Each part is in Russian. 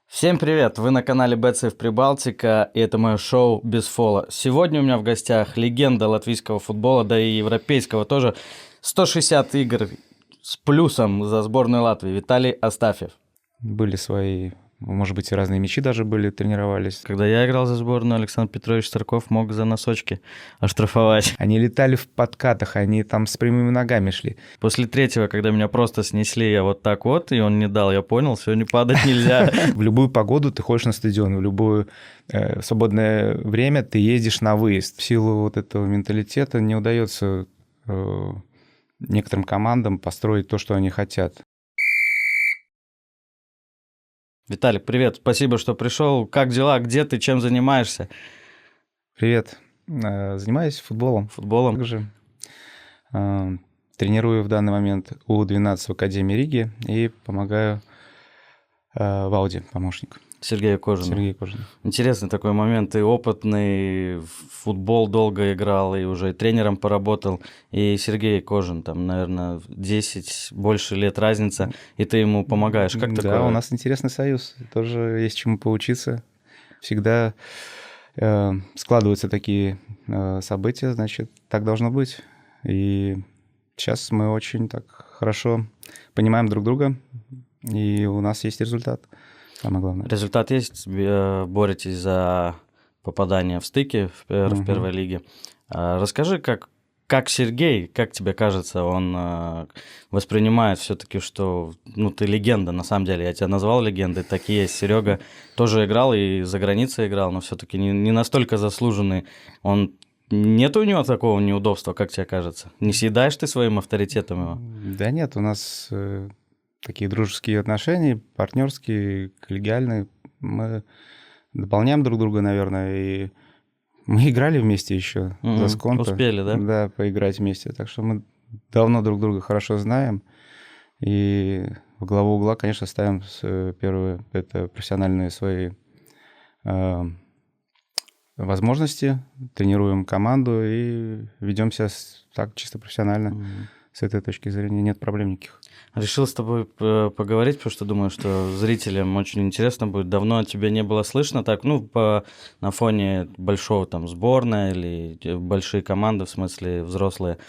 Всем привет! Вы на канале BetSafe Прибалтика, и это мое шоу «Без фола». Сегодня у меня в гостях легенда латвийского футбола, да и европейского тоже. 160 игр с плюсом за сборную Латвии. Виталий Астафьев. Были свои, может быть, и разные мячи даже были, тренировались. Когда я играл за сборную, Александр Петрович Старков мог за носочки оштрафовать. Они летали в подкатах, они там с прямыми ногами шли. После третьего, когда меня просто снесли, я вот так вот, и он не дал, я понял, все, не падать нельзя. В любую погоду ты ходишь на стадион, в любое свободное время ты ездишь на выезд. В силу вот этого менталитета не удается некоторым командам построить то, что они хотят. Виталик, привет, спасибо, что пришел. Как дела, где ты, чем занимаешься? Привет. Занимаюсь футболом. Футболом? Также тренирую в данный момент У-12 в Академии Риги и помогаю в Ауди, помощник. Сергею Кожину. Сергей Кожин. Интересный такой момент. Ты опытный, в футбол долго играл и уже и тренером поработал. И Сергей Кожин, там, наверное, 10 больше лет разница, и ты ему помогаешь. Как да, такое? У нас интересный союз. Тоже есть чему поучиться. Всегда складываются такие события, значит, так должно быть. И сейчас мы очень так хорошо понимаем друг друга, и у нас есть результат. Самое главное. Результат есть, боретесь за попадание в стыки в первой лиге. Расскажи, как Сергей, как тебе кажется, он воспринимает все-таки, что ты легенда, на самом деле, я тебя назвал легендой, так и есть. Серега тоже играл и за границей играл, но все-таки не настолько заслуженный. Нет у него такого неудобства, как тебе кажется? Не съедаешь ты своим авторитетом его? Да нет, у нас такие дружеские отношения, партнерские, коллегиальные. Мы дополняем друг друга, наверное, и мы играли вместе еще за Сконто. Успели, да? Да, поиграть вместе. Так что мы давно друг друга хорошо знаем. И в главу угла, конечно, ставим первые это профессиональные свои возможности, тренируем команду и ведем себя так чисто профессионально. С этой точки зрения нет проблем никаких. Решил с тобой поговорить, потому что думаю, что зрителям очень интересно будет. Давно от тебя не было слышно так, на фоне большого там сборной или большие команды, в смысле взрослые.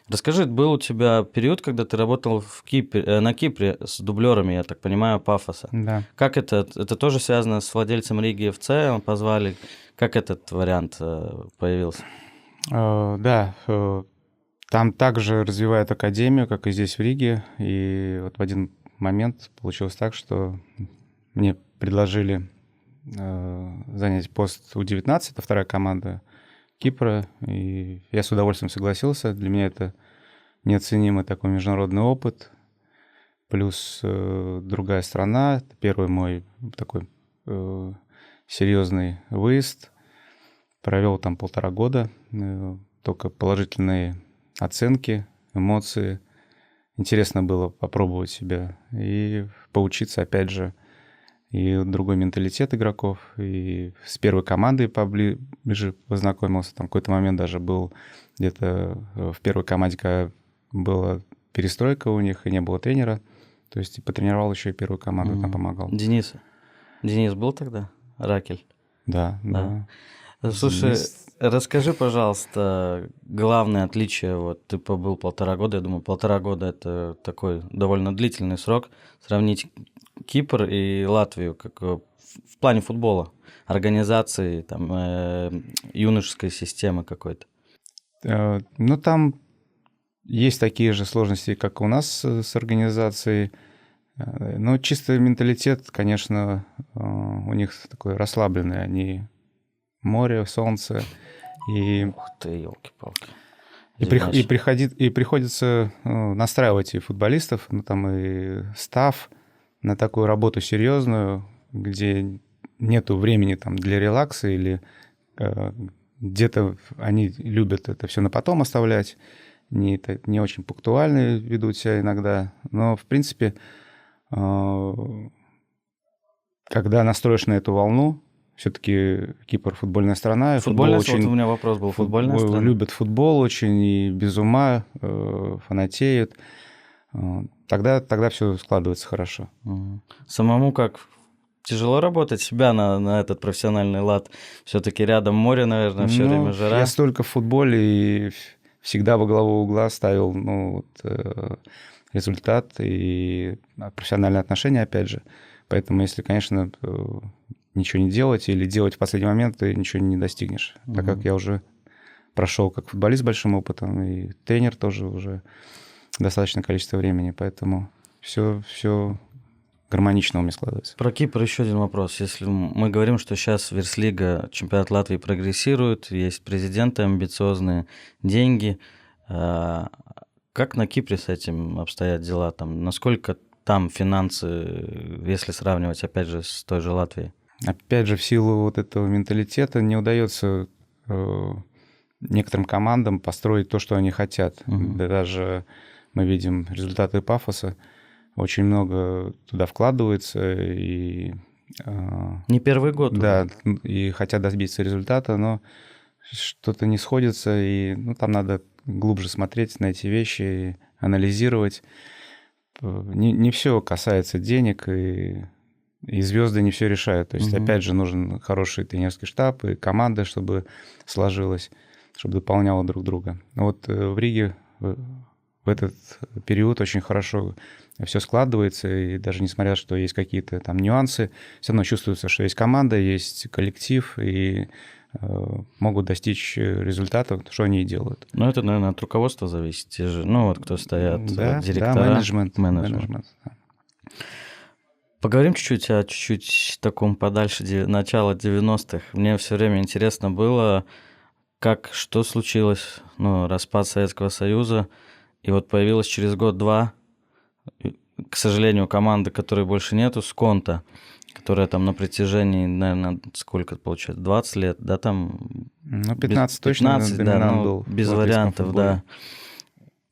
Расскажи, был у тебя период, когда ты работал на Кипре с дублерами, я так понимаю, Пафоса. Да. Как это? Это тоже связано с владельцем Риги ФЦ, позвали? Как этот вариант появился? Да, там также развивают академию, как и здесь в Риге. И вот в один момент получилось так, что мне предложили занять пост У-19, это вторая команда Кипра. И я с удовольствием согласился. Для меня это неоценимый такой международный опыт. Плюс другая страна. Это первый мой такой серьезный выезд. Провел там 1,5 года. Только положительные оценки, эмоции. Интересно было попробовать себя и поучиться, опять же, и другой менталитет игроков, и с первой командой поближе познакомился. Там в какой-то момент даже был где-то в первой команде, когда была перестройка у них, и не было тренера. То есть потренировал еще и первую команду, там помогал. Денис был тогда? Ракель? Да. Слушай, расскажи, пожалуйста, главное отличие. Вот ты побыл 1,5 года, я думаю, 1,5 года – это такой довольно длительный срок. Сравнить Кипр и Латвию как в плане футбола, организации, там, юношеской системы какой-то. Там есть такие же сложности, как у нас с организацией. Но чисто менталитет, конечно, у них такой расслабленный. Они море, солнце. Ух ты, елки-палки. И приходится настраивать и футболистов, там и стафф на такую работу серьезную, где нету времени там для релакса или где-то они любят это все на потом оставлять, не очень пунктуально ведут себя иногда, но в принципе, когда настроишь на эту волну, все-таки Кипр футбольная страна. Футбольная страна, вот у меня вопрос был. Футбольная страна. Любят футбол очень и без ума фанатеют. Тогда все складывается хорошо. Самому как тяжело работать себя на этот профессиональный лад? Все-таки рядом море, наверное, все время жара. Я столько в футболе и всегда во главу угла ставил результат и профессиональные отношения, опять же. Поэтому, если, конечно, ничего не делать или делать в последний момент, ты ничего не достигнешь. Так как я уже прошел как футболист с большим опытом, и тренер тоже уже достаточное количество времени, поэтому все гармонично у меня складывается. Про Кипр еще один вопрос. Если мы говорим, что сейчас Верслига, чемпионат Латвии прогрессирует, есть президенты амбициозные, деньги, как на Кипре с этим обстоят дела? Там, насколько там финансы, если сравнивать, опять же, с той же Латвией? Опять же, в силу вот этого менталитета не удается некоторым командам построить то, что они хотят. Да даже мы видим результаты Пафоса. Очень много туда вкладывается, и... Не первый год. Да, уже. И хотят добиться результата, но что-то не сходится, и там надо глубже смотреть на эти вещи, и анализировать. Не все касается денег, и звезды не все решают. То есть, опять же, нужен хороший тренерский штаб и команда, чтобы сложилось, чтобы дополняло друг друга. Вот в Риге в этот период очень хорошо все складывается, и даже несмотря, что есть какие-то там нюансы, все равно чувствуется, что есть команда, есть коллектив, и могут достичь результатов, что они и делают. Ну, это, наверное, от руководства зависит. Те же, вот кто стоят, директора. Да, менеджмент. Да. Поговорим чуть-чуть о таком подальше начала 90-х. Мне все время интересно было, что случилось, распад Советского Союза, и вот появилась через год-два, к сожалению, команда, которой больше нету, Сконта, которая там на протяжении, наверное, сколько получается, 20 лет, да, там... 15 точно, 15, да, был. Без вариантов, да.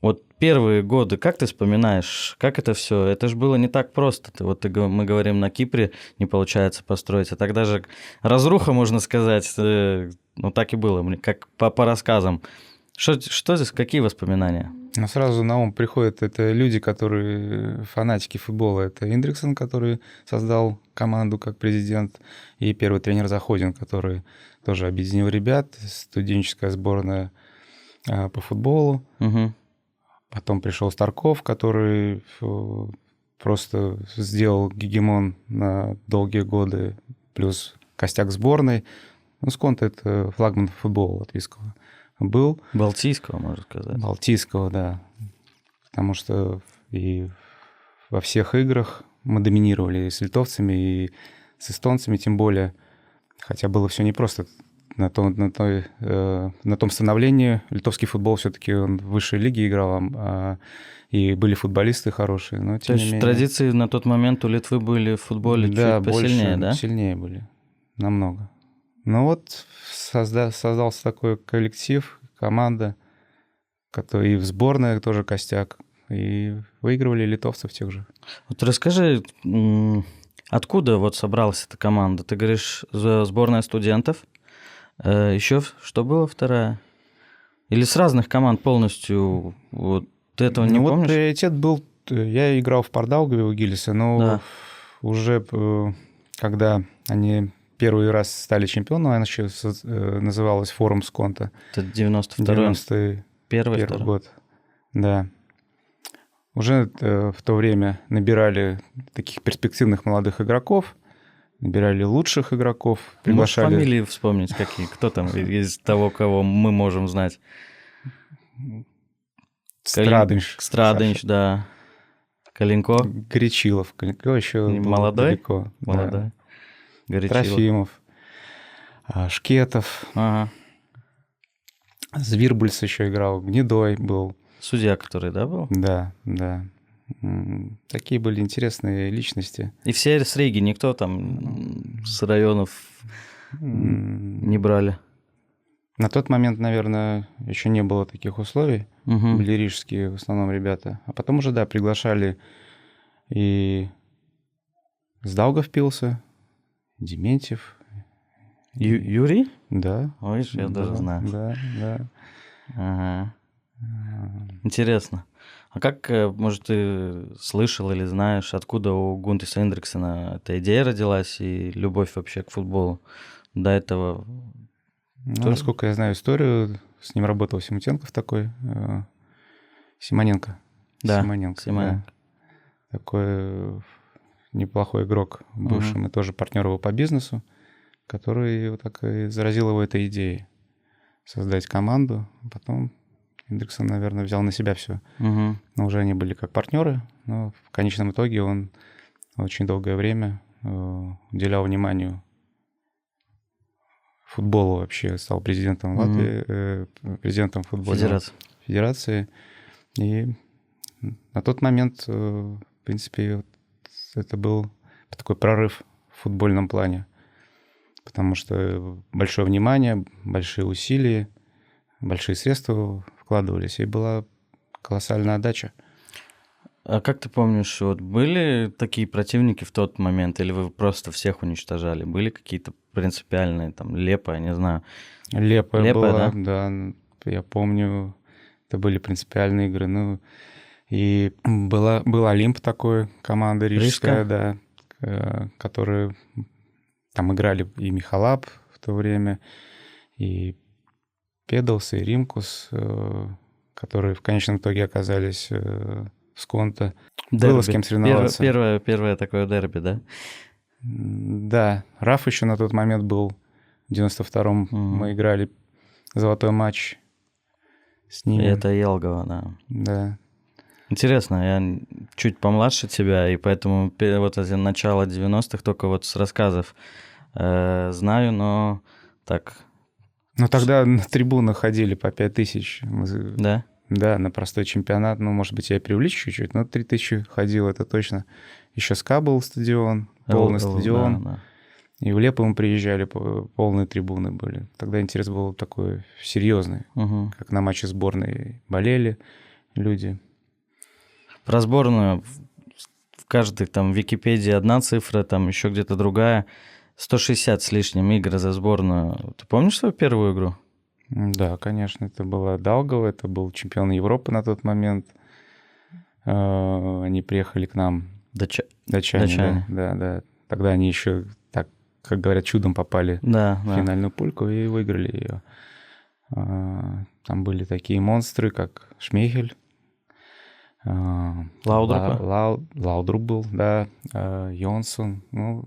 Вот первые годы, как ты вспоминаешь, как это все? Это же было не так просто. Мы говорим, на Кипре не получается построить, а тогда же разруха, можно сказать, так и было, как по рассказам. Что здесь, какие воспоминания? Сразу на ум приходят это люди, которые фанатики футбола. Это Индриксон, который создал команду как президент, и первый тренер Заходин, который тоже объединил ребят, студенческая сборная по футболу. Потом пришел Старков, который просто сделал гегемон на долгие годы, плюс костяк сборной. Сконта — это флагман футбола латвийского. Был. Балтийского, можно сказать. Балтийского, да. Потому что и во всех играх мы доминировали и с литовцами, и с эстонцами тем более. Хотя было все непросто. На том становлении литовский футбол все-таки он в высшей лиге играл, и были футболисты хорошие. Но, То есть традиции на тот момент у Литвы были в футболе чуть посильнее, да? Сильнее были, намного. Но вот создался такой коллектив, команда, который и в сборной тоже костяк, и выигрывали литовцев тех же. Вот расскажи, откуда собралась эта команда? Ты говоришь, сборная студентов. Еще что было вторая? Или с разных команд полностью? Вот ты этого не помнишь? Приоритет был... Я играл в Пардаугаве у Гиллиса, но уже когда они... Первый раз стали чемпионом, она еще называлась «Форум Сконта». Это 91-й год. Да. Уже в то время набирали таких перспективных молодых игроков, набирали лучших игроков, приглашали... Можешь фамилии вспомнить какие? Кто там из того, кого мы можем знать? Страдынч, да. Калинко. Горячилов. Калинко еще молодой? Далеко. Молодой. Да. Горячилов. Трофимов, Шкетов, Звирбульс еще играл, Гнедой был. Судья, который, да, был? Да. Такие были интересные личности. И все с Риги, никто там с районов не брали? На тот момент, наверное, еще не было таких условий. Были рижские в основном ребята. А потом уже, да, приглашали и с Даугавпилса, Дементьев. Юрий? Да. Ой, я даже знаю. Да. Ага. Интересно. А как, может, ты слышал или знаешь, откуда у Гунтеса Эндриксена эта идея родилась и любовь вообще к футболу? До этого Ну, тоже? насколько я знаю историю, с ним работал Симутенков такой, Симоненко. Да, Симоненко, да. Симоненко. Такой неплохой игрок, бывший. Мгм. Мы тоже партнер его по бизнесу, который вот так и заразил его этой идеей создать команду. Потом Эндриксон, наверное, взял на себя все. Мгм. Но уже они были как партнеры, но в конечном итоге он очень долгое время уделял вниманию футболу вообще, стал президентом Мгм. Латвии, президентом футбольной Федерация. федерации. И на тот момент, в принципе, вот это был такой прорыв в футбольном плане, потому что большое внимание, большие усилия, большие средства вкладывались, и была колоссальная отдача. А как ты помнишь, вот были такие противники в тот момент, или вы просто всех уничтожали? Были какие-то принципиальные, там, Лепо, я не знаю. Лепая Лепо, была, да? да, я помню, это были принципиальные игры. Ну, и был Олимп такой, команда рижская, Рижская? да, которые там играли и Михалап в то время, и Педалс, и Римкус, которые в конечном итоге оказались в Сконто. Было с Дерби. кем соревноваться. Первое такое дерби, да? Да, Раф еще на тот момент был. В 92-м мы Мгм. играли золотой матч с И ними. это Елгова, да. Да. Интересно, я чуть помладше тебя, и поэтому вот это начало 90-х только вот с рассказов знаю, но так, Ну, тогда на трибунах ходили по 5000. да? Да, на простой чемпионат. Ну, может быть, я преувеличу чуть-чуть, но 3000 ходил, это точно. Еще СКА был стадион, полный Да, стадион. да. И в Лепо мы приезжали, полные трибуны были. Тогда интерес был такой серьезный, Мгм. как на матче сборной болели люди. Про сборную в каждой там в Википедии одна цифра, там еще где-то другая. 160 с лишним игр за сборную. Ты помнишь свою первую игру? Да, конечно, это была Даугава, это был чемпион Европы на тот момент. Они приехали к нам, датчане, Датчане. да. Тогда они еще, так, как говорят, чудом попали Да, в да. финальную пульку и выиграли ее. Там были такие монстры, как Шмейхель, Лаудрупа? Лаудруп был, да, Йонсон. Ну,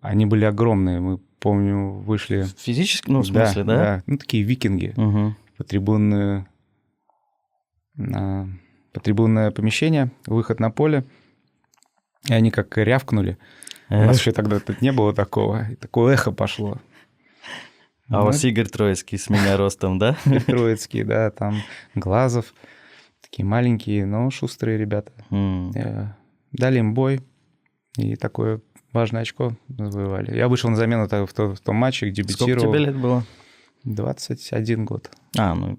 они были огромные. Мы, помню, вышли... Физически, ну, в смысле, да? Да. Ну, такие викинги. Угу. По трибунное помещение, выход на поле. И они как рявкнули. У нас еще тогда тут не было такого. И такое эхо пошло. А у вас Игорь Троицкий с меня ростом, да? Троицкий, да, там Глазов. Такие маленькие, но шустрые ребята. Дали им бой. И такое важное очко завоевали. Я вышел на замену в том матче, где дебютировал. Сколько тебе лет было? 21 год. Ну,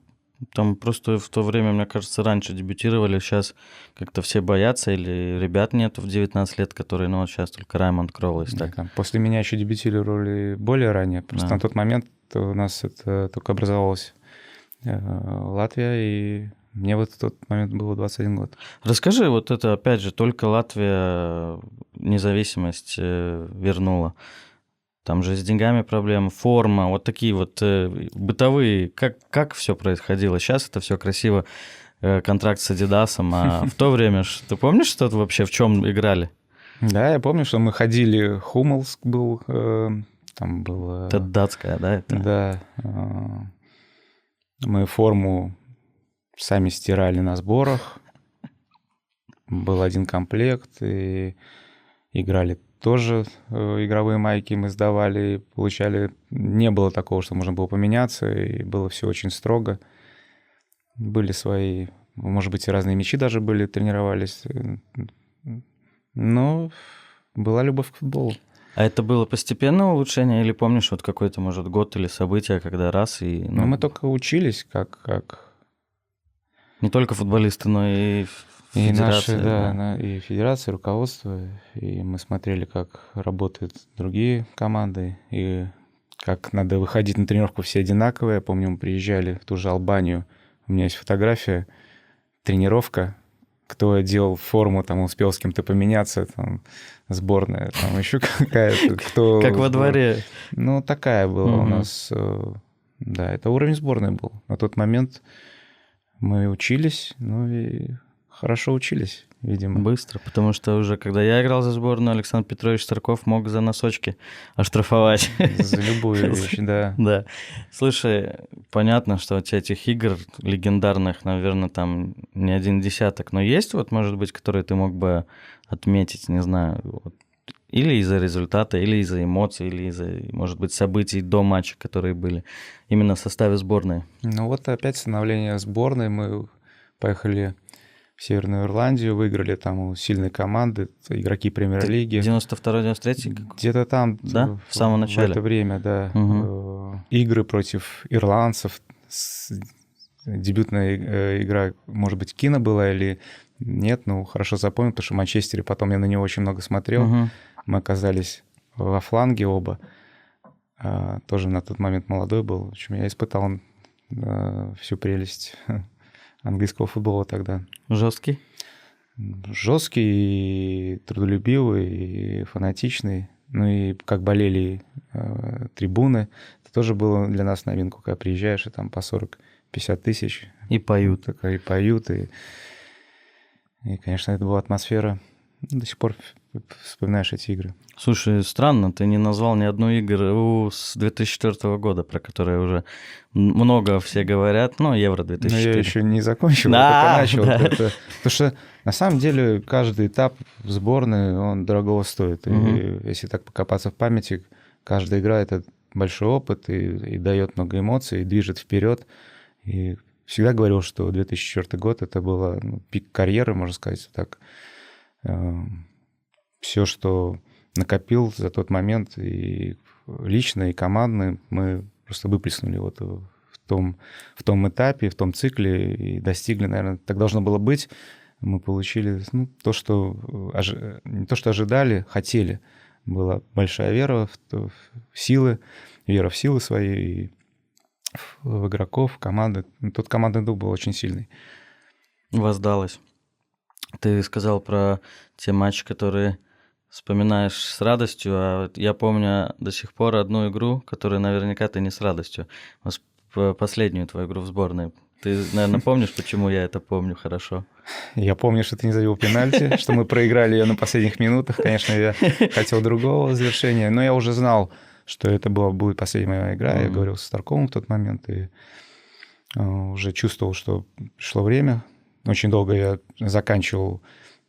там просто в то время, мне кажется, раньше дебютировали, сейчас как-то все боятся, или ребят нету в 19 лет, которые, ну, вот сейчас только Раймонд Кроулис. Так. После меня еще дебютировали более ранее. Просто на тот момент у нас это только образовалась Латвия, и мне в тот момент было 21 год. Расскажи, вот это, опять же, только Латвия независимость вернула. Там же с деньгами проблемы, форма, вот такие вот бытовые. Как все происходило? Сейчас это все красиво, контракт с Адидасом, а в то время, ты помнишь, что это вообще, в чем играли? Да, я помню, что мы ходили, Хуммелск был, там было... Это датская, да? Это? Да. Мы форму сами стирали на сборах. Был один комплект, и играли тоже игровые майки мы сдавали, получали. Не было такого, что можно было поменяться, и было все очень строго. Были свои, может быть, и разные мячи даже были, тренировались. Но была любовь к футболу. А это было постепенное улучшение, или помнишь вот какой-то, может, год или событие, когда раз и... Ну, мы только учились, как... Не только футболисты, но и федерация. И наши, да, и федерация, руководство. И мы смотрели, как работают другие команды, и как надо выходить на тренировку все одинаковые. Я помню, мы приезжали в ту же Албанию, У меня есть фотография, тренировка, кто делал форму, там успел с кем-то поменяться, там сборная, там еще какая-то, кто... Как во дворе. Ну, такая была у нас... Да, это уровень сборной был. На тот момент мы учились, ну и хорошо учились, видимо. Быстро, потому что уже когда я играл за сборную, Александр Петрович Старков мог за носочки оштрафовать. За любую вещь, да. Да. Слушай, понятно, что у тебя этих игр легендарных, наверное, там не один десяток, но есть вот, может быть, которые ты мог бы отметить, не знаю, вот, или из-за результата, или из-за эмоций, или из-за, может быть, событий до матча, которые были именно в составе сборной? Ну вот опять становление сборной. Мы поехали в Северную Ирландию, выиграли там у сильной команды, игроки премьер-лиги. 92-93? Где-то там, да? В самом начале? В это время, да. Игры против ирландцев. Дебютная игра, может быть, Кина была или нет, ну, хорошо запомнил, потому что в Манчестере потом я на него очень много смотрел. Мы оказались во фланге оба. Тоже на тот момент молодой был. В общем, я испытал всю прелесть английского футбола тогда. Жесткий? Жесткий, и трудолюбивый, и фанатичный. Ну и как болели трибуны. Это тоже было для нас новинку, когда приезжаешь, и там по 40-50 тысяч. И поют. И поют. И, конечно, это была атмосфера. До сих пор вспоминаешь эти игры. Слушай, странно, ты не назвал ни одну игру с 2004 года, про которые уже много все говорят. Ну, Евро 2004. Но я еще не закончил, да, только начал. Да. Потому что на самом деле каждый этап в сборной, он дорогого стоит. И если так покопаться в памяти, каждая игра — это большой опыт и дает много эмоций, и движет вперед. И всегда говорил, что 2004 год — это был пик карьеры, можно сказать так. Все, что накопил за тот момент, и лично, и командно, мы просто выплеснули вот в том этапе, в том цикле, и достигли, наверное, так должно было быть. Мы получили то, что не то, что ожидали, хотели. Была большая вера в силы, вера в силы свои, и в игроков, в команды. Тот командный дух был очень сильный. Воздалось. Ты сказал про те матчи, которые вспоминаешь с радостью, а я помню до сих пор одну игру, которую наверняка ты не с радостью. Последнюю твою игру в сборной. Ты, наверное, помнишь, почему я это помню хорошо? Я помню, что ты не забил пенальти, что мы проиграли ее на последних минутах. Конечно, я хотел другого завершения, но я уже знал, что это будет последняя моя игра. Я говорил со Старковым в тот момент и уже чувствовал, что пришло время. Очень долго я заканчивал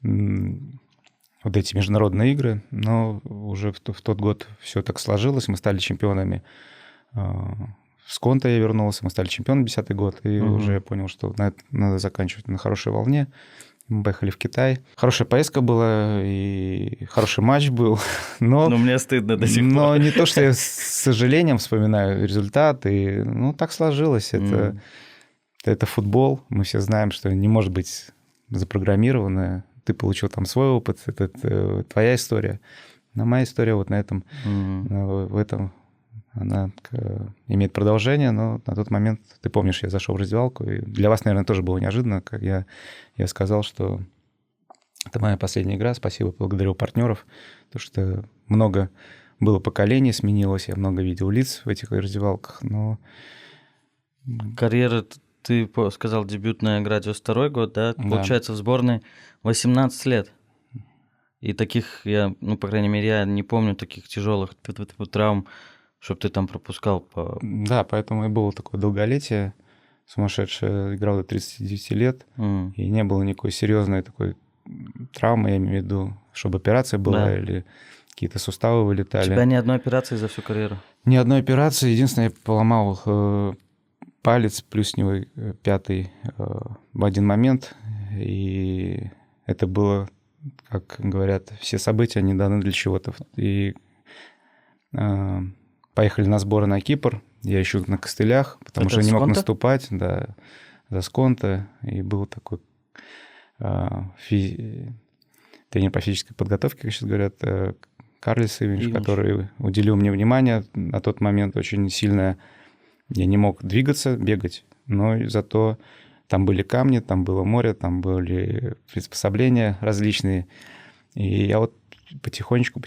вот эти международные игры, но уже в тот год все так сложилось. Мы стали чемпионами. С Конте я вернулся, мы стали чемпионами 2010 год, и уже я понял, что надо заканчивать на хорошей волне. Мы поехали в Китай. Хорошая поездка была, и хороший матч был. Но мне стыдно до сих пор. Но не то, что я с сожалением вспоминаю результат, и так сложилось. Это футбол, мы все знаем, что не может быть запрограммировано. Ты получил там свой опыт, это твоя история. Но моя история вот на этом, в этом, она имеет продолжение, но на тот момент, ты помнишь, я зашел в раздевалку, и для вас, наверное, тоже было неожиданно, как я сказал, что это моя последняя игра, спасибо, благодарю партнеров, потому что много было поколений, сменилось, я много видел лиц в этих раздевалках, но... Карьера... Ты сказал, дебютная игра 92 год, да? Получается, в сборной 18 лет. И таких, по крайней мере, я не помню таких тяжелых травм, чтобы ты там пропускал. Да, поэтому и было такое долголетие сумасшедшее. Играл до 39 лет, и не было никакой серьезной такой травмы, я имею в виду, чтобы операция была или какие-то суставы вылетали. У тебя ни одной операции за всю карьеру? Ни одной операции. Единственное, я поломал... палец плюсневый, пятый в один момент. И это было, как говорят, все события, они даны для чего-то. И поехали на сборы на Кипр. Я еще на костылях, потому что не мог наступать. Да, за Сконте. И был такой тренер по физической подготовке, как сейчас говорят, Карлис Ивинч, который уделил мне внимание на тот момент очень сильное. Я не мог двигаться, бегать но зато там были камни, там было море, там были приспособления различные. И я вот потихонечку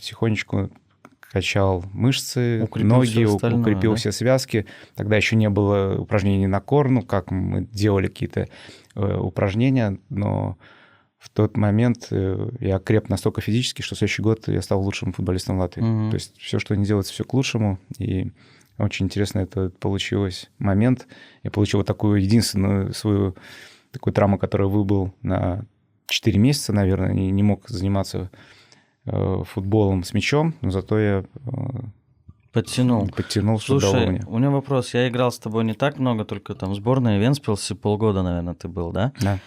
качал мышцы, Укрепил ноги, всё остальное, укрепил да? все связки. Тогда еще не было упражнений на кор, ну, как мы делали какие-то упражнения, но в тот момент я креп настолько физически, что в следующий год я стал лучшим футболистом Латвии. Мгм. То есть все, что не делается, все к лучшему. И очень интересно это получилось момент. Я получил вот такую единственную свою такую травму, которая выбыл на 4 месяца, наверное, и не мог заниматься футболом с мячом, но зато я Подтянул. подтянул, что дало Слушай, мне. у меня вопрос. Я играл с тобой не так много, только там в сборной Венспилсе полгода, наверное, ты был, да? Да.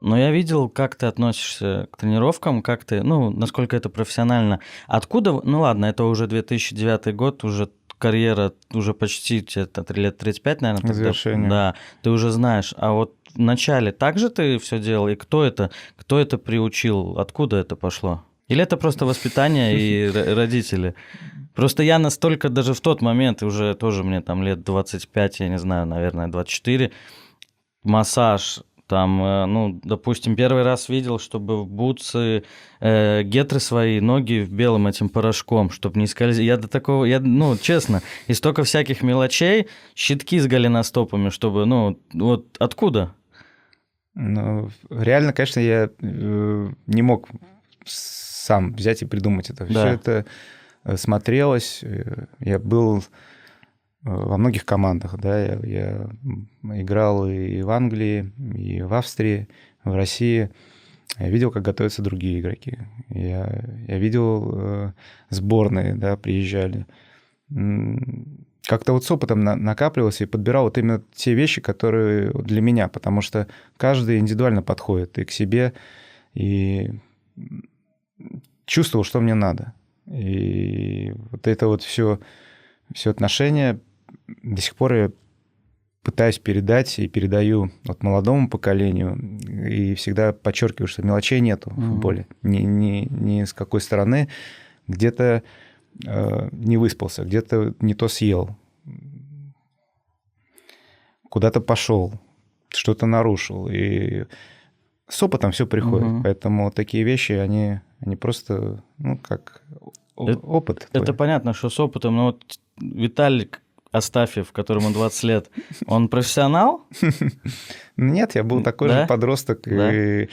Но я видел, как ты относишься к тренировкам, как ты, ну, насколько это профессионально. Откуда, ну ладно, это уже 2009 год, уже карьера, уже почти тебе лет 35, наверное, К тогда. завершению. Да, ты уже знаешь. А вот в начале так же ты все делал? И кто это приучил? Откуда это пошло? Или это просто воспитание и родители? Просто я настолько даже в тот момент, уже тоже мне там лет 25, я не знаю, наверное, 24, массаж, там, ну, допустим, первый раз видел, чтобы в бутсы гетры свои, ноги в белом этим порошком, чтобы не скользили. Я до такого, ну, честно, и столько всяких мелочей, щитки с голеностопами, чтобы, ну, вот откуда? Ну, реально, конечно, я не мог сам взять и придумать это. Да. Все это смотрелось. Я был во многих командах, да, я играл и в Англии, и в Австрии, в России. Я видел, как готовятся другие игроки. Я видел сборные, да, приезжали. Как-то вот с опытом накапливался и подбирал вот именно те вещи, которые для меня, потому что каждый индивидуально подходит и к себе, и чувствовал, что мне надо. И вот это вот все отношение до сих пор я пытаюсь передать и передаю вот молодому поколению, и всегда подчеркиваю, что мелочей нету в футболе. Ни с какой стороны. Где-то не выспался, где-то не то съел, куда-то пошел, что-то нарушил. И с опытом все приходит. Поэтому такие вещи, они просто, ну, как опыт. Это понятно, что с опытом, но вот Виталик Астафьев, которому 20 лет, он профессионал? Нет, я был такой же подросток, Да? и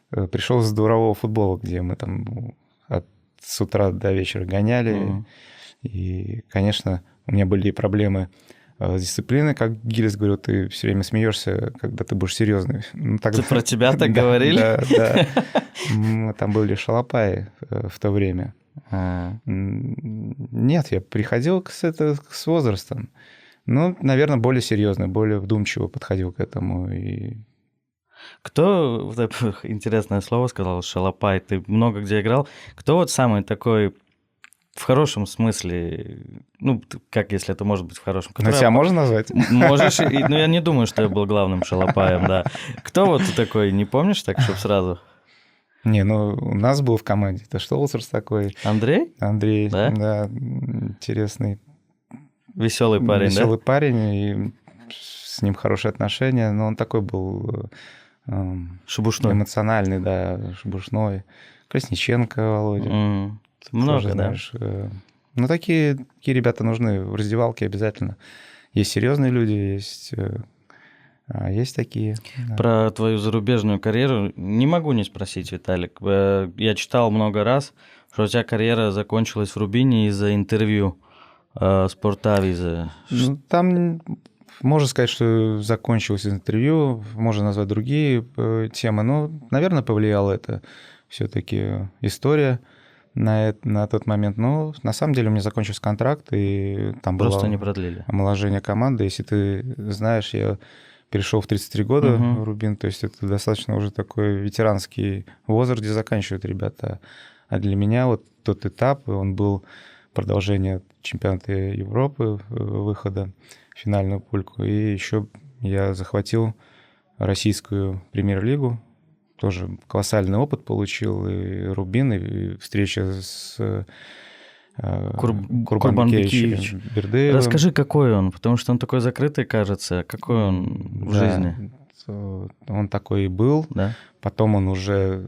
пришел с дворового футбола, где мы там с утра до вечера гоняли. И, конечно, у меня были и проблемы с дисциплиной, как Гильс говорил, ты все время смеешься, когда ты будешь серьезный. Ну, Ты про тебя так говорили? Да. Мы там были шалопаи в то время. Нет, я приходил с возрастом. Ну, наверное, более серьезно, более вдумчиво подходил к этому. И... Кто, интересное слово сказал, шалопай, ты много где играл. Кто вот самый такой, в хорошем смысле, ну, как если это может быть в хорошем? Но тебя можно назвать? Можешь, но я не думаю, что я был главным шалопаем, да. Кто вот ты такой, не помнишь так, чтобы сразу? Не, ну, у нас был в команде, это Штолцерс такой. Андрей? Андрей, да, интересный. Веселый парень, Веселый парень, и с ним хорошие отношения, но он такой был шебушной. Эмоциональный, да, шебушной. Красниченко Володя. Много, тоже, да? Знаешь, ну, такие ребята нужны в раздевалке обязательно. Есть серьезные люди, есть такие. Да. Про твою зарубежную карьеру не могу не спросить, Виталик. Я читал много раз, что у тебя карьера закончилась в Рубине из-за интервью Спортавиза. Ну, там можно сказать, что закончилось интервью, можно назвать другие темы, но, наверное, повлияло это все-таки история на тот момент. Но на самом деле у меня закончился контракт, и там Просто было не продлили. омоложение команды. Если ты знаешь, я перешел в 33 года в Рубин, то есть это достаточно уже такой ветеранский возраст, где заканчивают ребята. А для меня вот тот этап, он был продолжение чемпионата Европы, выхода в финальную пульку, и еще я захватил российскую премьер-лигу, тоже колоссальный опыт получил, и Рубин, и встреча с Курбанбекевич Бердыевым. Расскажи, какой он, потому что он такой закрытый, кажется. Какой он в жизни? Он такой и был. Да? Потом он уже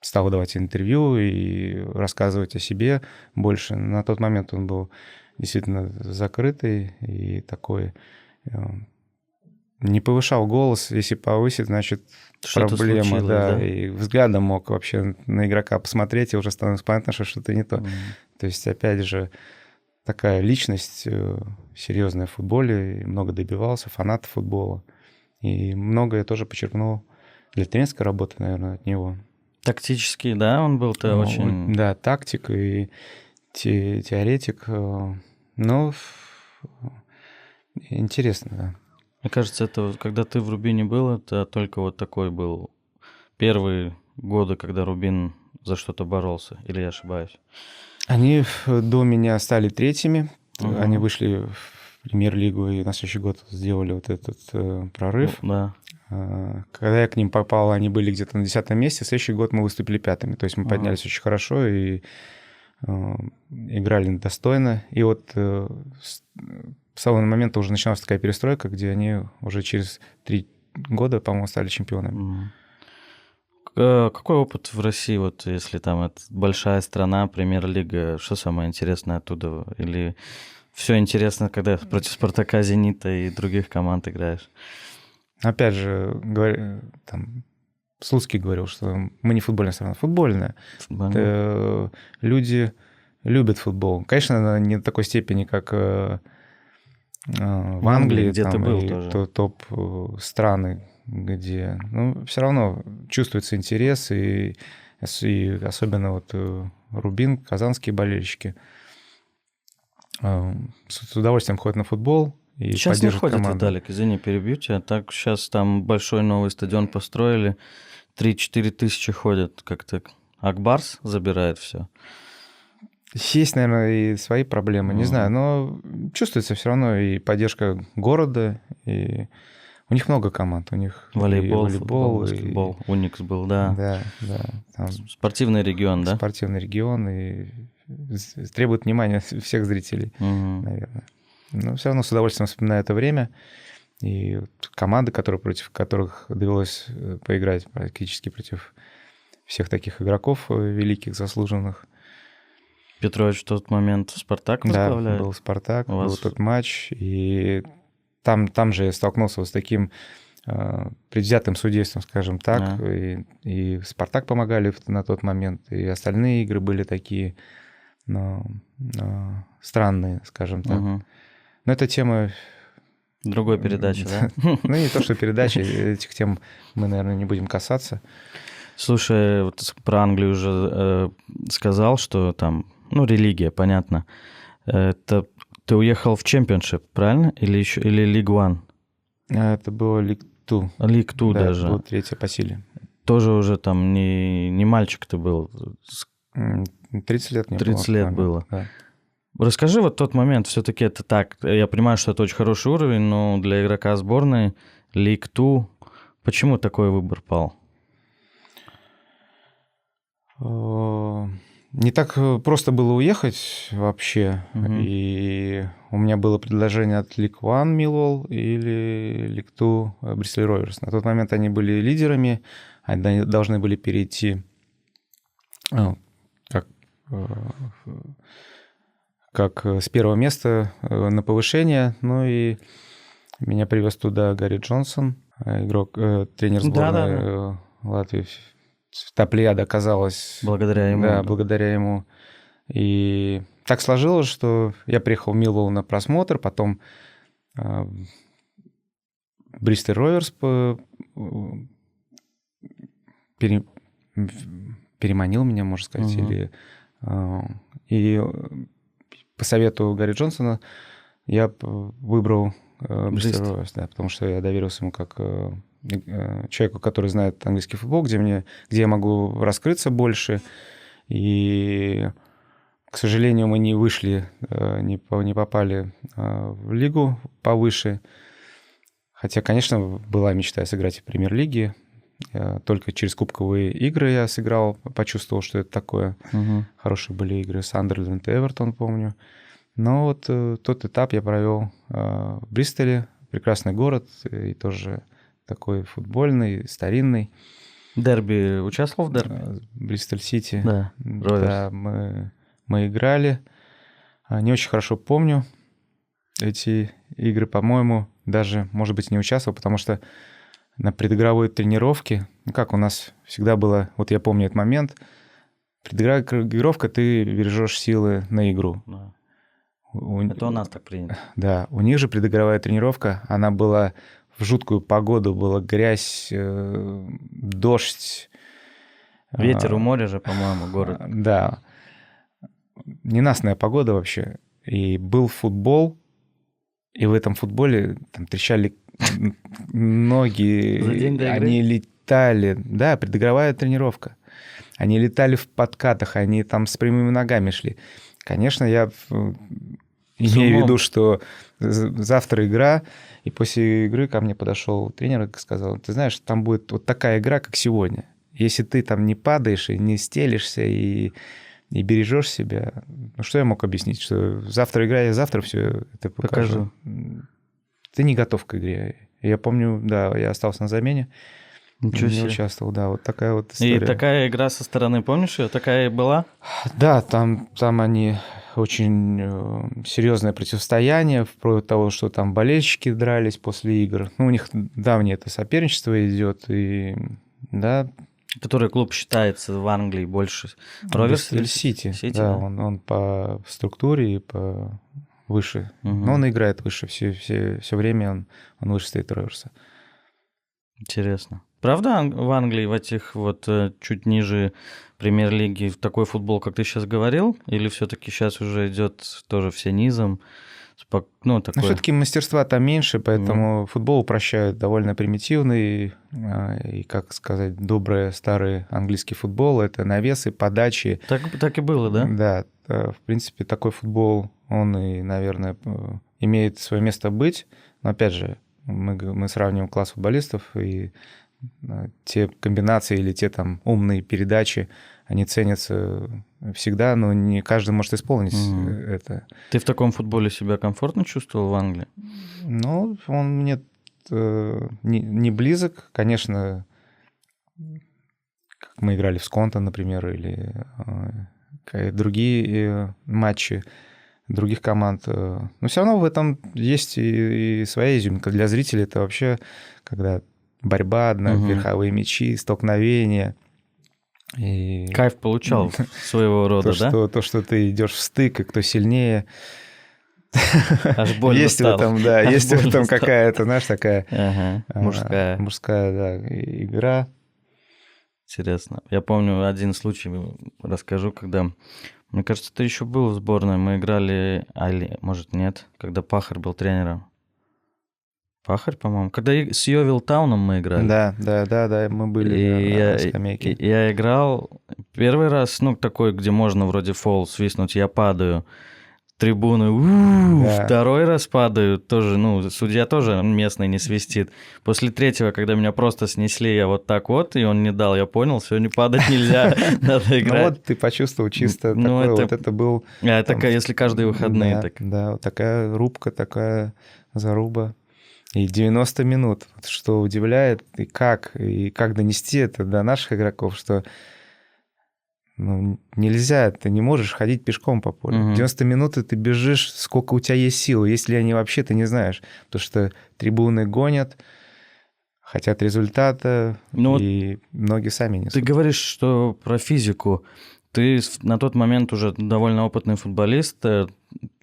стал давать интервью и рассказывать о себе больше. На тот момент он был действительно закрытый и такой... Не повышал голос. Если повысит, значит, что-то проблема. Случилось, да, и взглядом мог вообще на игрока посмотреть, и уже становится понятно, что что-то не то. То есть, опять же, такая личность серьезная в футболе, много добивался, фанат футбола. И многое тоже почерпнул для тренерской работы, наверное, от него. Тактический, да, он был-то очень... Да, тактик и теоретик. Ну, интересно, да. Мне кажется, это когда ты в Рубине был, это только вот такой был первые годы, когда Рубин за что-то боролся, или я ошибаюсь? Они до меня стали третьими. Они вышли в премьер-лигу и на следующий год сделали вот этот прорыв. Да. Когда я к ним попал, они были где-то на 10-м месте. В следующий год мы выступили 5-ми. То есть мы поднялись очень хорошо и играли достойно. И вот с того момента уже началась такая перестройка, где они уже через 3 года, по-моему, стали чемпионами. Какой опыт в России, вот если там это большая страна, премьер-лига, что самое интересное оттуда? Или все интересно, когда против «Спартака», «Зенита» и других команд играешь? Опять же, там, Слуцкий говорил, что мы не футбольная страна, футбольная. Люди любят футбол. Конечно, не до такой степени, как в Англии, где там, ты был и тоже. Топ-страны, где... Ну, все равно чувствуется интерес, и особенно вот Рубин, казанские болельщики с удовольствием ходят на футбол и сейчас не ходят, команду. Виталик, извини, перебью тебя. Так сейчас там большой новый стадион построили, 3-4 тысячи ходят, как-то Акбарс забирает все. Есть, наверное, и свои проблемы, не знаю, но чувствуется все равно и поддержка города, и у них много команд, у них волейбол, футбол, баскетбол, Уникс был, да. Да. Там спортивный регион, да? Спортивный регион, и требует внимания всех зрителей, наверное. Но все равно с удовольствием вспоминаю это время, и вот команды, против которых довелось поиграть практически против всех таких игроков великих, заслуженных. Петрович в тот момент «Спартак» возглавляет? Да, был «Спартак», был тот матч, и там же я столкнулся вот с таким предвзятым судейством, скажем так, и «Спартак» помогали на тот момент, и остальные игры были такие, странные, скажем так. Но эта тема... Другой передачи, да? Ну, не то, что передачи, этих тем мы, наверное, не будем касаться. Слушай, вот про Англию уже сказал, что там, религия, понятно. Это ты уехал в Championship, правильно? Или League One? Это было League Two. League Two да, даже. Это было третье по силе. Тоже уже там не мальчик ты был. 30 лет мне было. 30 лет было. Да. Расскажи вот тот момент, все-таки это так. Я понимаю, что это очень хороший уровень, но для игрока сборной League Two, почему такой выбор пал? Не так просто было уехать вообще. И у меня было предложение от League One Millwall или League Two Bristol Rovers. На тот момент они были лидерами, они должны были перейти как с первого места на повышение. Ну и меня привез туда Гарри Джонсон, тренер сборной Латвии. Та плеяда оказалась... Благодаря ему. Да, благодаря ему. И так сложилось, что я приехал в Миллволл на просмотр, потом Бристоль Роверс переманил меня, можно сказать, и по совету Гарри Джонсона я выбрал Бристоль Роверс, да, потому что я доверился ему как человеку, который знает английский футбол, где я могу раскрыться больше. И, к сожалению, мы не вышли, не попали в лигу повыше. Хотя, конечно, была мечта сыграть в премьер-лиге. Только через кубковые игры я сыграл, почувствовал, что это такое. Хорошие были игры. Сандерленд и Эвертон, помню. Но вот тот этап я провел в Бристоле. Прекрасный город и тоже такой футбольный, старинный. Дерби, участвовал в дерби? Бристоль-Сити. Да, Да, мы играли. Не очень хорошо помню эти игры, по-моему, даже, может быть, не участвовал, потому что на предыгровой тренировке, как у нас всегда было, вот я помню этот момент, предыгровая тренировка, ты бережешь силы на игру. Да. Это у нас так принято. Да, у них же предыгровая тренировка, она была в жуткую погоду, была грязь, дождь. Ветер у моря же, по-моему, город. Да, ненастная погода вообще. И был футбол, и в этом футболе там трещали ноги, За день до игры? Они летали. Да, предыгровая тренировка. Они летали в подкатах, они там с прямыми ногами шли. Конечно, я имею в виду, что завтра игра, и после игры ко мне подошел тренер и сказал: ты знаешь, там будет вот такая игра, как сегодня. Если ты там не падаешь и не стелишься, и бережешь себя, ну что я мог объяснить? Что завтра игра, я завтра все это покажу. Ты не готов к игре. Я помню, да, я остался на замене. Ничего не себе. Участвовал, да, вот такая вот история. И такая игра со стороны, помнишь ее? Такая и была? Да, там они очень серьезное противостояние, вплоть до того, что там болельщики дрались после игр. Ну, у них давнее это соперничество идет, и да. Который клуб считается в Англии больше? Роверс или Сити? Да, он по структуре и по выше. Но он играет выше все время, он выше стоит Роверса. Интересно. Правда в Англии в этих вот чуть ниже премьер-лиги такой футбол, как ты сейчас говорил? Или все-таки сейчас уже идет тоже все низом? Такое... Но все-таки мастерства там меньше, поэтому футбол упрощают, довольно примитивный. И, как сказать, добрый старый английский футбол — это навесы, подачи. Так и было, да? Да, в принципе, такой футбол, он и, наверное, имеет свое место быть. Но, опять же, мы сравниваем класс футболистов, и те комбинации или те там умные передачи, они ценятся всегда, но не каждый может исполнить это. Ты в таком футболе себя комфортно чувствовал в Англии? Ну, он мне не близок. Конечно, как мы играли в Сконто, например, или другие матчи других команд. Но все равно в этом есть и своя изюминка. Для зрителей это вообще, когда борьба, верховые мячи, столкновения. И кайф получал своего рода, да? То, что ты идешь в стык, и кто сильнее. Аж больно есть стало. В этом, да, Аж есть в этом какая-то, знаешь, такая мужская, да, игра. Интересно. Я помню один случай, расскажу, когда, мне кажется, ты еще был в сборной, мы играли, или, может, нет, когда Пахарь был тренером. Пахарь, по-моему. Когда с Йовилтауном мы играли. Да, мы были на скамейке. Я играл первый раз, такой, где можно вроде фол свистнуть, я падаю. Трибуны, второй раз падаю, тоже, судья тоже местный не свистит. После третьего, когда меня просто снесли, я вот так вот, и он не дал, я понял, сегодня падать нельзя, надо играть. Ну вот ты почувствовал чисто такое, вот это был... такая, если каждые выходные. Да, вот такая рубка, такая заруба. И 90 минут, что удивляет, и как донести это до наших игроков, что нельзя, ты не можешь ходить пешком по полю. 90 минут ты бежишь, сколько у тебя есть силы, если они вообще, ты не знаешь. Потому что трибуны гонят, хотят результата, и многие сами несут. Ты говоришь, что про физику. Ты на тот момент уже довольно опытный футболист,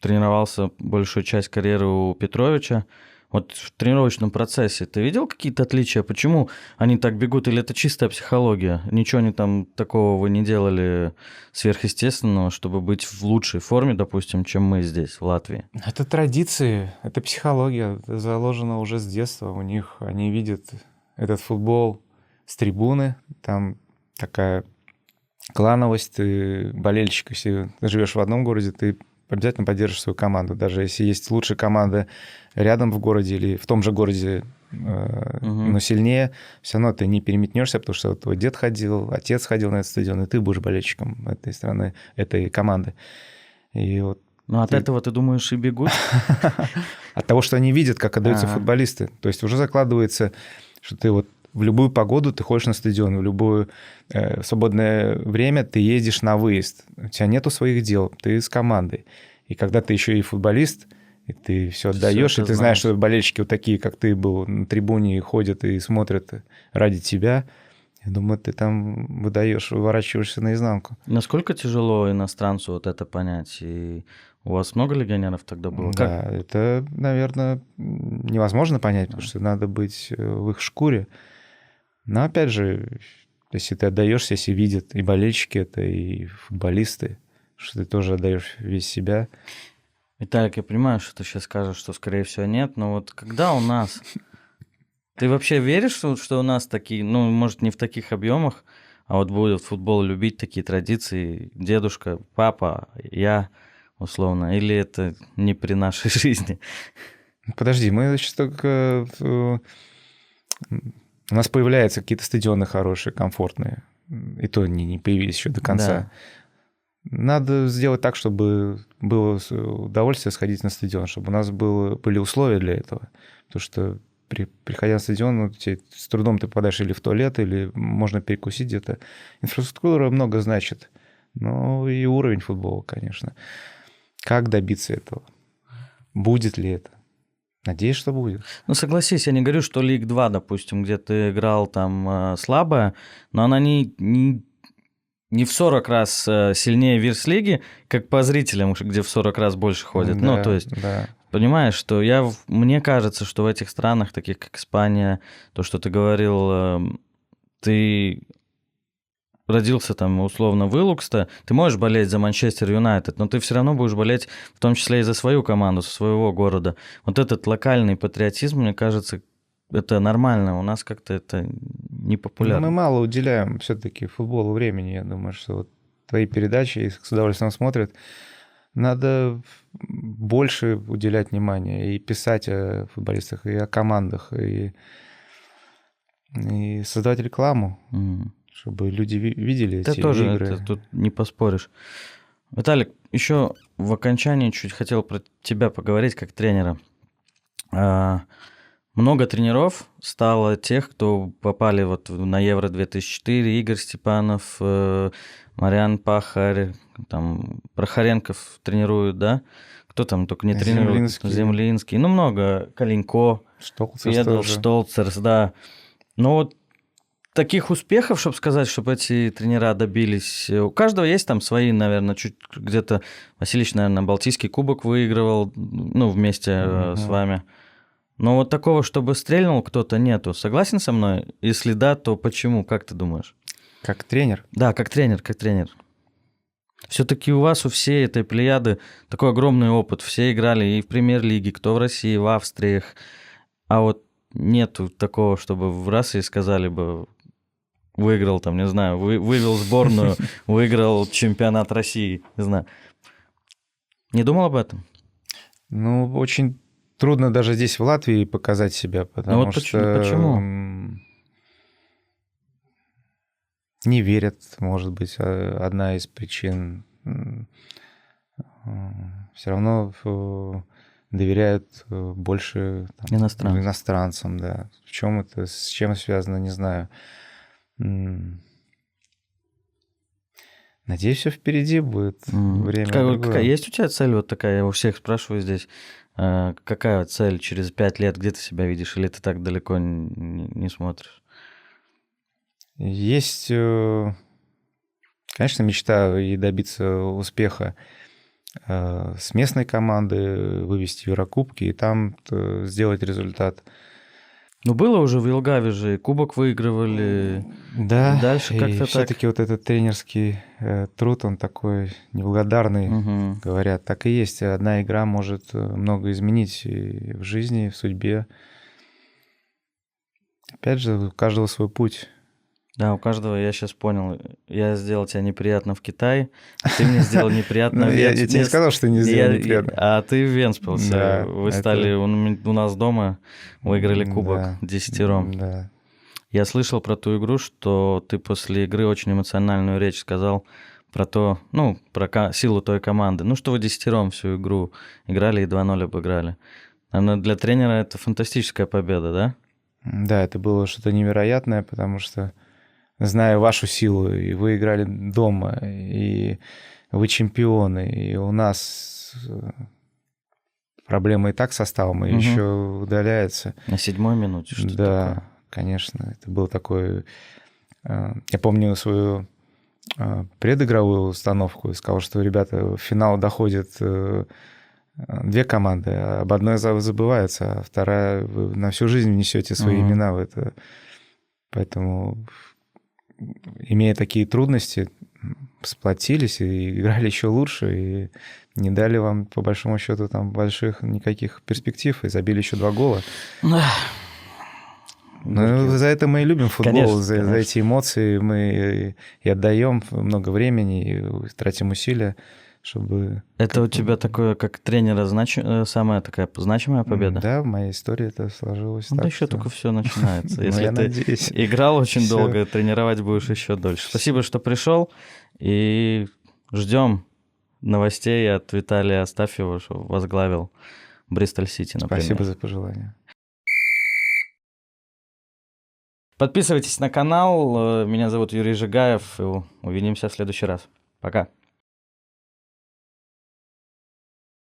тренировался большую часть карьеры у Петровича. Вот в тренировочном процессе ты видел какие-то отличия? Почему они так бегут? Или это чистая психология? Ничего они там такого вы не делали сверхъестественного, чтобы быть в лучшей форме, допустим, чем мы здесь, в Латвии? Это традиции, это психология. Это заложено уже с детства у них. Они видят этот футбол с трибуны. Там такая клановость. Ты болельщик, если ты живешь в одном городе, ты обязательно поддержишь свою команду. Даже если есть лучшая команда рядом в городе или в том же городе но сильнее, все равно ты не переметнешься, потому что вот твой дед ходил, отец ходил на этот стадион, и ты будешь болельщиком этой страны, этой команды. И вот Ну, от этого, ты думаешь, и бегут? от того, что они видят, как отдаются футболисты. То есть уже закладывается, что ты вот в любую погоду ты ходишь на стадион, в любое свободное время ты ездишь на выезд. У тебя нету своих дел, ты с командой. И когда ты еще и футболист, и ты все отдаешь, и ты знаешь, что болельщики вот такие, как ты был, на трибуне ходят и смотрят ради тебя, я думаю, ты там выворачиваешься наизнанку. Насколько тяжело иностранцу вот это понять? И у вас много легионеров тогда было? Да, это, наверное, невозможно понять, потому что надо быть в их шкуре. Но опять же, если ты отдаешься, если видят и болельщики это, и футболисты, что ты тоже отдаешь весь себя. Виталик, я понимаю, что ты сейчас скажешь, что, скорее всего, нет, но вот когда у нас... Ты вообще веришь, что у нас такие, ну, может, не в таких объемах, а вот будет футбол любить, такие традиции, дедушка, папа, я, условно, или это не при нашей жизни? Подожди, мы сейчас только... У нас появляются какие-то стадионы хорошие, комфортные, и то не появились еще до конца. Да. Надо сделать так, чтобы было удовольствие сходить на стадион, чтобы у нас были условия для этого. Потому что приходя на стадион, ну, с трудом ты попадаешь или в туалет, или можно перекусить где-то. Инфраструктура много значит. Ну и уровень футбола, конечно. Как добиться этого? Будет ли это? Надеюсь, что будет. Ну, согласись, я не говорю, что Лиг 2, допустим, где ты играл там слабая, но она не в 40 раз сильнее Вирс-лиги, как по зрителям, где в 40 раз больше ходят. Да, Ну, то есть, да. понимаешь, что мне кажется, что в этих странах, таких как Испания, то, что ты говорил, ты родился там условно в Илуксте, ты можешь болеть за Манчестер Юнайтед, но ты все равно будешь болеть в том числе и за свою команду, со своего города. Вот этот локальный патриотизм, мне кажется, это нормально. У нас как-то это не популярно. Мы мало уделяем все-таки футболу времени. Я думаю, что вот твои передачи, их с удовольствием смотрят, надо больше уделять внимание и писать о футболистах, и о командах, и создавать рекламу, чтобы люди видели эти тоже игры. Это тут не поспоришь. Виталик, еще в окончании чуть хотел про тебя поговорить как тренера. Много тренеров стало тех, кто попали вот на Евро-2004, Игорь Степанов, Мариан Пахарь, там Прохоренков тренируют, да? Кто там только не тренирует? Землинский. Ну, много. Калинько, Штолцерс, да. Но вот таких успехов, чтобы сказать, чтобы эти тренера добились, у каждого есть там свои, наверное, чуть где-то... Васильевич, наверное, Балтийский кубок выигрывал, ну, вместе с вами. Но вот такого, чтобы стрельнул кто-то, нету. Согласен со мной? Если да, то почему? Как ты думаешь? Как тренер? Да, как тренер. Все-таки у вас, у всей этой плеяды такой огромный опыт. Все играли и в премьер-лиге, кто в России, в Австриях. А вот нету такого, чтобы в раз и сказали бы, выиграл там, не знаю, вывел сборную, выиграл чемпионат России, не знаю. Не думал об этом? Ну, очень трудно даже здесь, в Латвии, показать себя, потому что... Почему? Не верят, может быть, одна из причин. Все равно доверяют больше иностранцам, да. В чем это, с чем связано, не знаю. Надеюсь, все впереди будет время. Есть у тебя цель вот такая? Я у всех спрашиваю здесь. Какая цель через 5 лет? Где ты себя видишь? Или ты так далеко не смотришь? Есть, конечно, мечта и добиться успеха с местной команды, вывести Еврокубки и там сделать результат. Ну, было уже в Елгаве же, кубок выигрывали. Да, дальше как-то так. Все-таки вот этот тренерский труд, он такой неблагодарный, говорят. Так и есть. Одна игра может много изменить и в жизни, и в судьбе. Опять же, у каждого свой путь. Да, у каждого, я сейчас понял, я сделал тебя неприятно в Китае, а ты мне сделал неприятно Ну, в я тебе не сказал, что не сделал неприятно. А ты в Вентспилсе. Да, Вы это- стали у нас дома, выиграли кубок Да, 10-ром. Да. Я слышал про ту игру, что ты после игры очень эмоциональную речь сказал про то, ну, про силу той команды. Ну, что вы 10-ром всю игру играли и 2-0 обыграли. Наверное, для тренера это фантастическая победа, да? Да, это было что-то невероятное, потому что, зная вашу силу, и вы играли дома, и вы чемпионы, и у нас проблемы и так с составом, и Мгм. еще удаляется. На 7-й минуте что-то Да, такое. конечно, это был такой... Я помню свою предыгровую установку и сказал, что, ребята, в финал доходят две команды, а об одной забывается, а вторая, вы на всю жизнь внесете свои Мгм. имена в это. Поэтому, имея такие трудности, сплотились и играли еще лучше, и не дали вам, по большому счету, там больших никаких перспектив, и забили еще 2 гола. Ну, за это мы и любим футбол, Конечно, за конечно. эти эмоции мы и отдаем много времени, и тратим усилия, чтобы... Это у тебя такое, как тренера, самая такая значимая победа? Да, в моей истории это сложилось Ну, да так, еще что- только все начинается. Ну, Если я ты надеюсь. играл очень Всё. долго, тренировать будешь еще дольше. Спасибо, что пришел. И ждем новостей от Виталия Астафьева, что возглавил Бристоль Сити, например. Спасибо за пожелания. Подписывайтесь на канал. Меня зовут Юрий Жигаев. И увидимся в следующий раз. Пока.